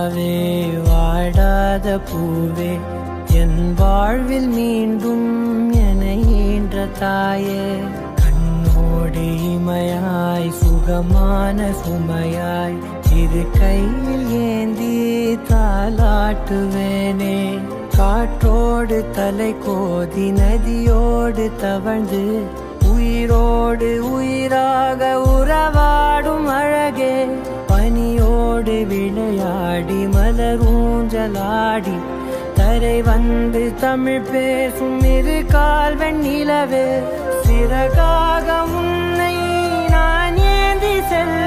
நிலாவே வாடாத பூவே என் வாழ்வில் மீண்டும் என ஈன்ற தாயே கண்ணோடு இமையாய் சுகமான சுமையாய் இரு கையில் ஏந்தி தாலாட்டுவேனே காற்றோடு தலை கோதி நதியோடு தவழ்ந்து உயிரோடு உயிராக உறவாடும் அழகே பனியோடு விளையாடி மலர் ஊஞ்சலாடி தரை வந்து தமிழ் பேசும் இரு கால் வெண்ணிலவே சிறகாக உன்னை நான் ஏந்தி செல்ல